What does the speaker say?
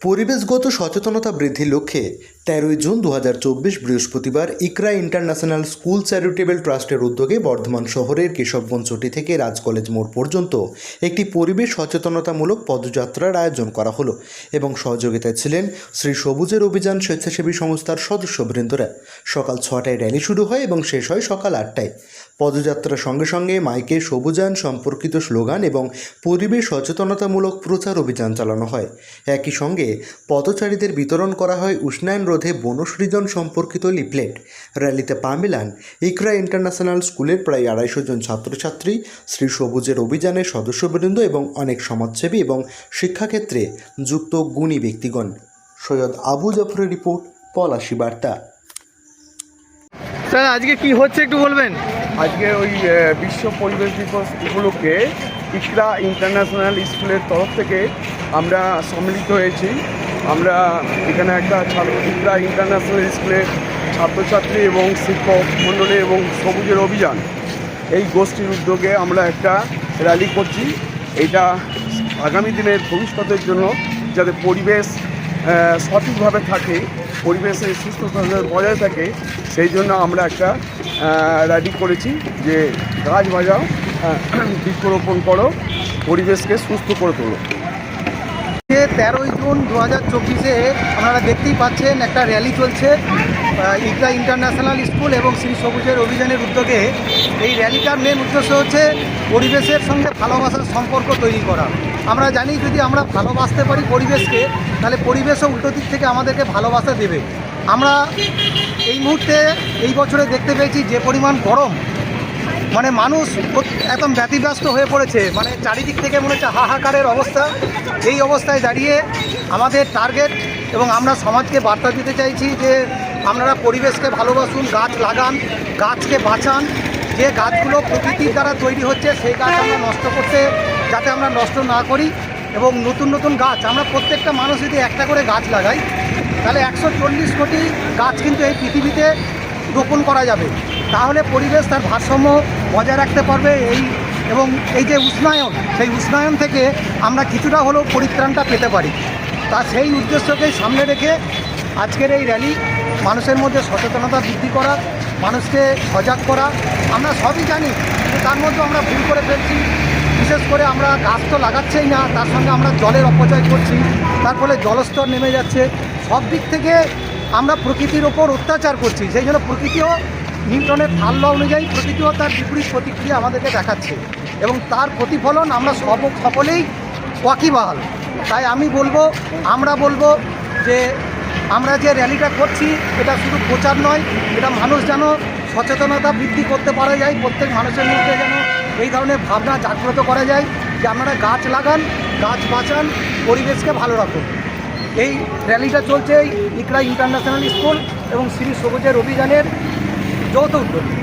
পরিবেশগত সচেতনতা বৃদ্ধির লক্ষ্যে ১৩ জুন ২০২৪ বৃহস্পতিবার ইকরা ইন্টারন্যাশনাল স্কুল চ্যারিটেবল ট্রাস্টের উদ্যোগে বর্ধমান শহরের কেশবগঞ্জ চটি থেকে রাজ কলেজ মোড় পর্যন্ত একটি পরিবেশ সচেতনতামূলক পদযাত্রার আয়োজন করা হলো এবং সহযোগিতায় ছিলেন শ্রী সবুজের অভিযান স্বেচ্ছাসেবী সংস্থার সদস্যবৃন্দরা। সকাল ৬টায় র্যালি শুরু হয় এবং শেষ হয় সকাল ৮টায়। পদযাত্রার সঙ্গে সঙ্গে মাইকে সবুজায়ন সম্পর্কিত স্লোগান এবং পরিবেশ সচেতনতামূলক প্রচার অভিযান চালানো হয়। একই সঙ্গে পথচারীদের বিতরণ করা হয় উষ্ণায়ন রোধে বনসৃজন সম্পর্কিত লিফলেট। র্যালিতে পা মেলান ইকরা ইন্টারন্যাশনাল স্কুলের প্রায় ২৫০ জন ছাত্রছাত্রী, শ্রী সবুজের অভিযানের সদস্যবৃন্দ এবং অনেক সমাজসেবী এবং শিক্ষাক্ষেত্রে যুক্ত গুণী ব্যক্তিগণ। সৈয়দ আবু জাফরের রিপোর্ট, পলাশী বার্তা। স্যার, আজকে কি হচ্ছে একটু বলবেন? আজকে ওই বিশ্ব পরিবেশ দিবস উপলক্ষে ইকরা ইন্টারন্যাশনাল স্কুলের তরফ থেকে আমরা সম্মিলিত হয়েছি। আমরা এখানে একটা ইকরা ইন্টারন্যাশনাল স্কুলের ছাত্রছাত্রী এবং শিক্ষক মণ্ডলী এবং সবুজের অভিযান এই গোষ্ঠীর উদ্যোগে আমরা একটা র্যালি করছি। এটা আগামী দিনের ভবিষ্যতের জন্য যাতে পরিবেশ সঠিকভাবে থাকে, পরিবেশের সুস্থতা বজায় থাকে, সেই জন্য আমরা একটা র্যালি করেছি যে গাছ বাজাও, বৃক্ষরোপণ করো, পরিবেশকে সুস্থ করে তোলো। ১৩ জুন ২০২৪-এ আপনারা দেখতেই পাচ্ছেন একটা র্যালি চলছে ইকরা ইন্টারন্যাশনাল স্কুল এবং শ্রী সবুজের অভিযানের উদ্যোগে। এই র্যালিটার মেন উদ্দেশ্য হচ্ছে পরিবেশের সঙ্গে ভালোবাসার সম্পর্ক তৈরি করা। আমরা জানি যদি আমরা ভালোবাসতে পারি পরিবেশকে, তাহলে পরিবেশও উল্টো দিক থেকে আমাদেরকে ভালোবাসা দেবে। আমরা এই মুহূর্তে এই বছরে দেখতে পেয়েছি যে পরিমাণ গরম, মানে মানুষ একদম ব্যতিব্যস্ত হয়ে পড়েছে, মানে চারিদিক থেকে মনে হচ্ছে হাহাকারের অবস্থা। এই অবস্থায় দাঁড়িয়ে আমাদের টার্গেট এবং আমরা সমাজকে বার্তা দিতে চাইছি যে আপনারা পরিবেশকে ভালোবাসুন, গাছ লাগান, গাছকে বাঁচান। যে গাছগুলো প্রকৃতির দ্বারা তৈরি হচ্ছে সেই গাছ আমরা নষ্ট করতে যাতে আমরা নষ্ট না করি, এবং নতুন নতুন গাছ আমরা প্রত্যেকটা মানুষ যদি একটা করে গাছ লাগাই তাহলে ১৪০ কোটি গাছ কিন্তু এই পৃথিবীতে রোপণ করা যাবে। তাহলে পরিবেশ তার ভারসাম্য বজায় রাখতে পারবে। এবং এই যে উষ্ণায়ন, সেই উষ্ণায়ন থেকে আমরা কিছুটা হলেও পরিত্রাণটা পেতে পারি। তা সেই উদ্দেশ্যকেই সামনে রেখে আজকের এই র্যালি, মানুষের মধ্যে সচেতনতা বৃদ্ধি করা, মানুষকে সজাগ করা। আমরা সবই জানি, তার মধ্যে আমরা ভুল করে ফেলছি। বিশেষ করে আমরা গাছ তো লাগাচ্ছেই না, তার সঙ্গে আমরা জলের অপচয় করছি, তার ফলে জলস্তর নেমে যাচ্ছে। সব দিক থেকে আমরা প্রকৃতির ওপর অত্যাচার করছি। সেই জন্য প্রকৃতিও নিউটনের ঢাল ল অনুযায়ী প্রকৃতিও তার বিপরীত প্রতিক্রিয়া আমাদেরকে দেখাচ্ছে, এবং তার প্রতিফলন আমরা সকলেই ওয়াকিবহাল। তাই আমরা বলবো যে আমরা যে র্যালিটা করছি এটা শুধু প্রচার নয়, এটা মানুষ যেন সচেতনতা বৃদ্ধি করতে পারা যায়, প্রত্যেক মানুষের মধ্যে যেন এই ধরনের ভাবনা জাগ্রত করা যায় যে আপনারা গাছ লাগান, গাছ বাঁচান, পরিবেশকে ভালো রাখুন। এই র্যালিটা চলছে ইকরা ইন্টারন্যাশনাল স্কুল এবং শ্রী সবুজের অভিযানের যৌথ উদ্যোগে।